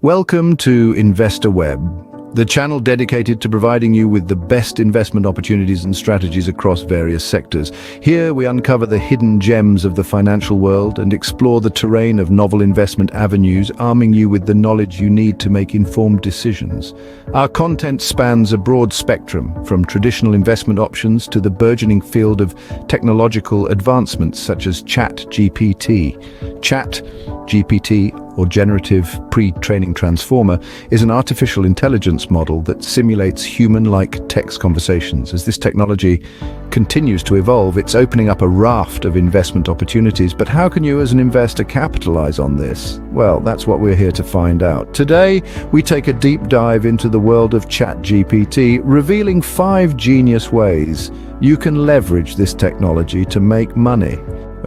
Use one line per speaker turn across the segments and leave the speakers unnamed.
Welcome to Investor Web, the channel dedicated to providing you with the best investment opportunities and strategies across various sectors. Here we uncover the hidden gems of the financial world and explore the terrain of novel investment avenues, arming you with the knowledge you need to make informed decisions. Our content spans a broad spectrum, from traditional investment options to the burgeoning field of technological advancements such as ChatGPT. ChatGPT, or Generative Pre-Training Transformer, is an artificial intelligence model that simulates human-like text conversations. As this technology continues to evolve, it's opening up a raft of investment opportunities. But how can you as an investor capitalize on this? Well, that's what we're here to find out. Today, we take a deep dive into the world of ChatGPT, revealing 5 genius ways you can leverage this technology to make money.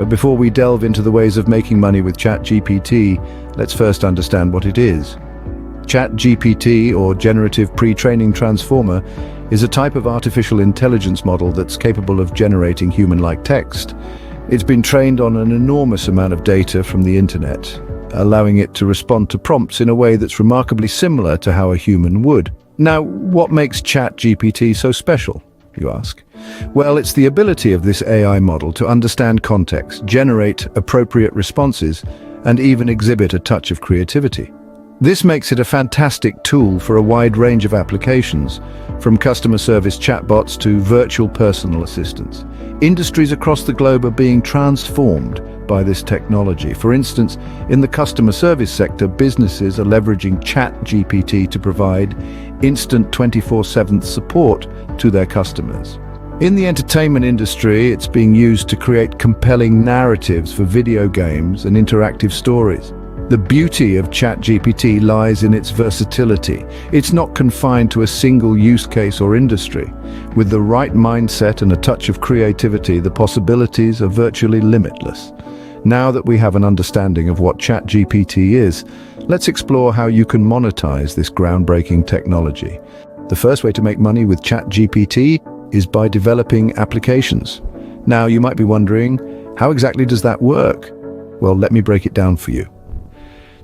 Before we delve into the ways of making money with ChatGPT, let's first understand what it is. ChatGPT, or Generative Pre-Training Transformer, is a type of artificial intelligence model that's capable of generating human-like text. It's been trained on an enormous amount of data from the internet, allowing it to respond to prompts in a way that's remarkably similar to how a human would. Now, what makes ChatGPT so special, you ask? Well, it's the ability of this AI model to understand context, generate appropriate responses, and even exhibit a touch of creativity. This makes it a fantastic tool for a wide range of applications, from customer service chatbots to virtual personal assistants. Industries across the globe are being transformed by this technology. For instance, in the customer service sector, businesses are leveraging ChatGPT to provide instant 24/7 support to their customers. In the entertainment industry, it's being used to create compelling narratives for video games and interactive stories. The beauty of ChatGPT lies in its versatility. It's not confined to a single use case or industry. With the right mindset and a touch of creativity, the possibilities are virtually limitless. Now that we have an understanding of what ChatGPT is, let's explore how you can monetize this groundbreaking technology. The first way to make money with ChatGPT is by developing applications. Now, you might be wondering, how exactly does that work? Well, let me break it down for you.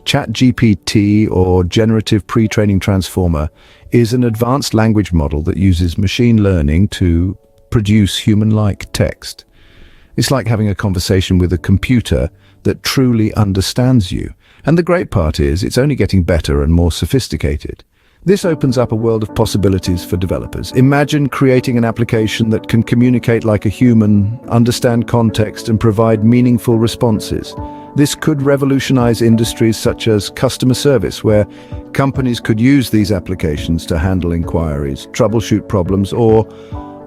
ChatGPT, or Generative Pre-Training Transformer, is an advanced language model that uses machine learning to produce human-like text. It's like having a conversation with a computer that truly understands you. And the great part is, it's only getting better and more sophisticated. This opens up a world of possibilities for developers. Imagine creating an application that can communicate like a human, understand context, and provide meaningful responses. This could revolutionize industries such as customer service, where companies could use these applications to handle inquiries, troubleshoot problems, or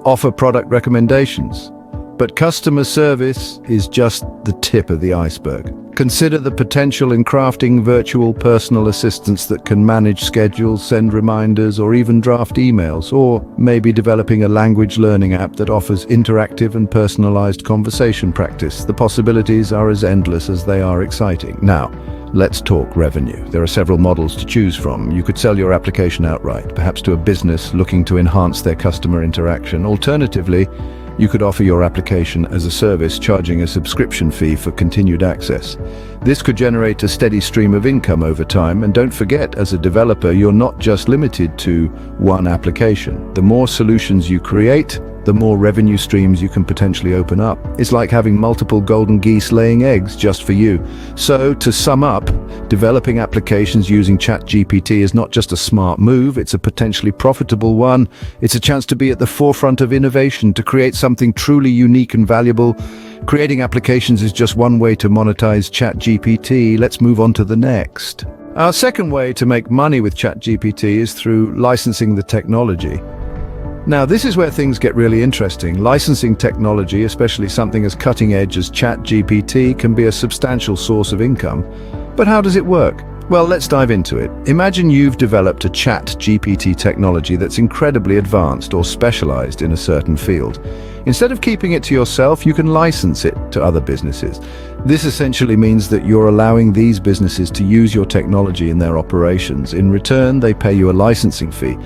offer product recommendations. But customer service is just the tip of the iceberg. Consider the potential in crafting virtual personal assistants that can manage schedules, send reminders, or even draft emails, or maybe developing a language learning app that offers interactive and personalized conversation practice. The possibilities are as endless as they are exciting. Now, let's talk revenue. There are several models to choose from. You could sell your application outright, perhaps to a business looking to enhance their customer interaction. Alternatively, you could offer your application as a service, charging a subscription fee for continued access. This could generate a steady stream of income over time. And don't forget, as a developer, you're not just limited to one application. The more solutions you create, the more revenue streams you can potentially open up. It's like having multiple golden geese laying eggs just for you. So, to sum up, developing applications using ChatGPT is not just a smart move, it's a potentially profitable one. It's a chance to be at the forefront of innovation, to create something truly unique and valuable. Creating applications is just one way to monetize ChatGPT. Let's move on to the next. Our second way to make money with ChatGPT is through licensing the technology. Now, this is where things get really interesting. Licensing technology, especially something as cutting edge as ChatGPT, can be a substantial source of income. But how does it work? Well, let's dive into it. Imagine you've developed a ChatGPT technology that's incredibly advanced or specialized in a certain field. Instead of keeping it to yourself, you can license it to other businesses. This essentially means that you're allowing these businesses to use your technology in their operations. In return, they pay you a licensing fee.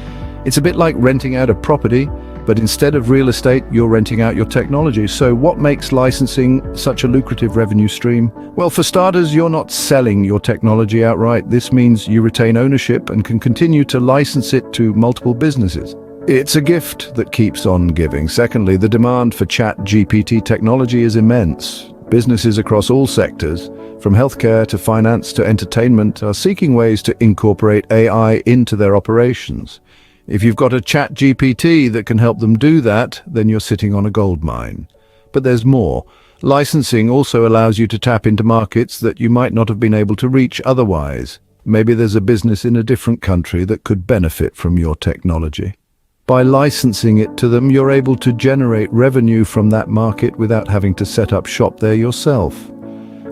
It's a bit like renting out a property, But instead of real estate, you're renting out your technology. So what makes licensing such a lucrative revenue stream? Well, for starters, you're not selling your technology outright. This means you retain ownership and can continue to license it to multiple businesses. It's a gift that keeps on giving. Secondly, the demand for ChatGPT technology is immense. Businesses across all sectors, from healthcare to finance to entertainment, are seeking ways to incorporate AI into their operations. If you've got a ChatGPT that can help them do that, then you're sitting on a gold mine. But there's more. Licensing also allows you to tap into markets that you might not have been able to reach otherwise. Maybe there's a business in a different country that could benefit from your technology. By licensing it to them, you're able to generate revenue from that market without having to set up shop there yourself.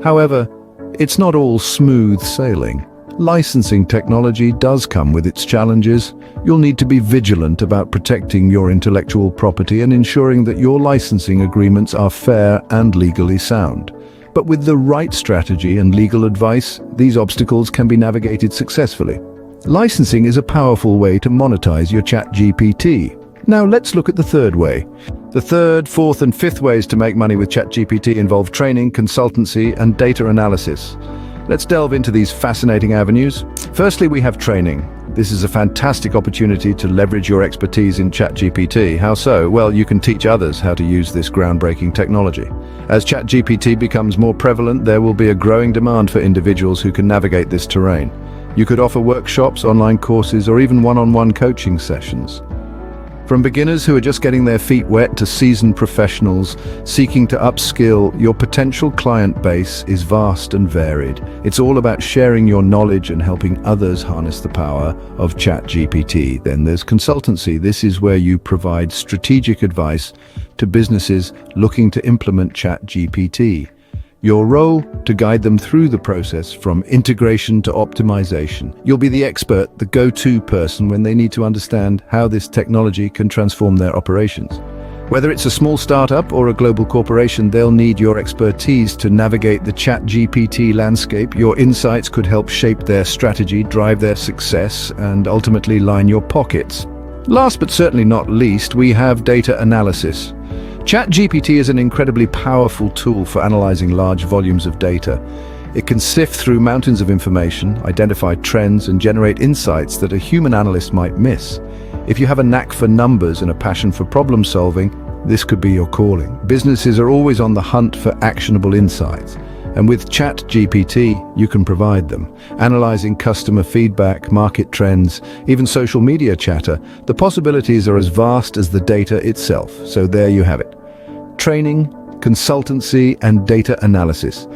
However, it's not all smooth sailing. Licensing technology does come with its challenges. You'll need to be vigilant about protecting your intellectual property and ensuring that your licensing agreements are fair and legally sound. But with the right strategy and legal advice, these obstacles can be navigated successfully. Licensing is a powerful way to monetize your ChatGPT. Now let's look at the third way. The third, fourth, and fifth ways to make money with ChatGPT involve training, consultancy, and data analysis. Let's delve into these fascinating avenues. Firstly, we have training. This is a fantastic opportunity to leverage your expertise in ChatGPT. How so? Well, you can teach others how to use this groundbreaking technology. As ChatGPT becomes more prevalent, there will be a growing demand for individuals who can navigate this terrain. You could offer workshops, online courses, or even one-on-one coaching sessions. From beginners who are just getting their feet wet to seasoned professionals seeking to upskill, your potential client base is vast and varied. It's all about sharing your knowledge and helping others harness the power of ChatGPT. Then there's consultancy. This is where you provide strategic advice to businesses looking to implement ChatGPT. Your role to guide them through the process from integration to optimization. You'll be the expert, the go-to person when they need to understand how this technology can transform their operations. Whether it's a small startup or a global corporation, they'll need your expertise to navigate the ChatGPT landscape. Your insights could help shape their strategy, drive their success, and ultimately line your pockets. Last but certainly not least, we have data analysis. ChatGPT is an incredibly powerful tool for analyzing large volumes of data. It can sift through mountains of information, identify trends, and generate insights that a human analyst might miss. If you have a knack for numbers and a passion for problem solving, this could be your calling. Businesses are always on the hunt for actionable insights, and with ChatGPT, you can provide them. Analyzing customer feedback, market trends, even social media chatter, the possibilities are as vast as the data itself. So there you have it. Training, consultancy, and data analysis.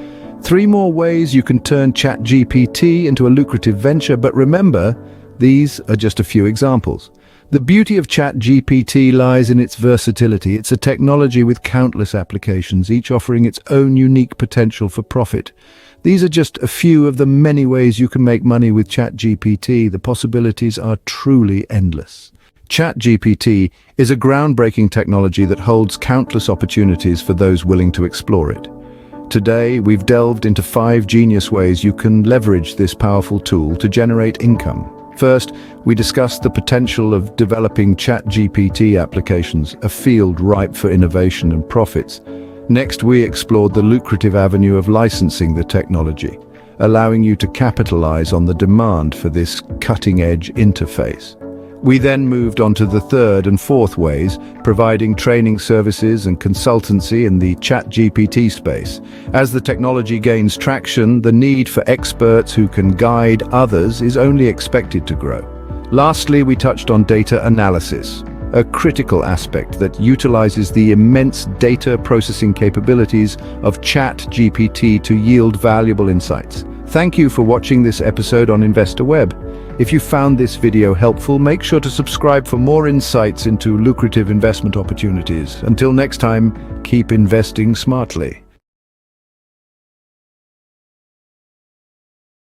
3 more ways you can turn ChatGPT into a lucrative venture, but remember, these are just a few examples. The beauty of ChatGPT lies in its versatility. It's a technology with countless applications, each offering its own unique potential for profit. These are just a few of the many ways you can make money with ChatGPT. The possibilities are truly endless. ChatGPT is a groundbreaking technology that holds countless opportunities for those willing to explore it. Today, we've delved into 5 genius ways you can leverage this powerful tool to generate income. First, we discussed the potential of developing ChatGPT applications, a field ripe for innovation and profits. Next, we explored the lucrative avenue of licensing the technology, allowing you to capitalize on the demand for this cutting-edge interface. We then moved on to the third and fourth ways, providing training services and consultancy in the ChatGPT space. As the technology gains traction, the need for experts who can guide others is only expected to grow. Lastly, we touched on data analysis, a critical aspect that utilizes the immense data processing capabilities of ChatGPT to yield valuable insights. Thank you for watching this episode on Investor Web. If you found this video helpful, make sure to subscribe for more insights into lucrative investment opportunities. Until next time, keep investing smartly.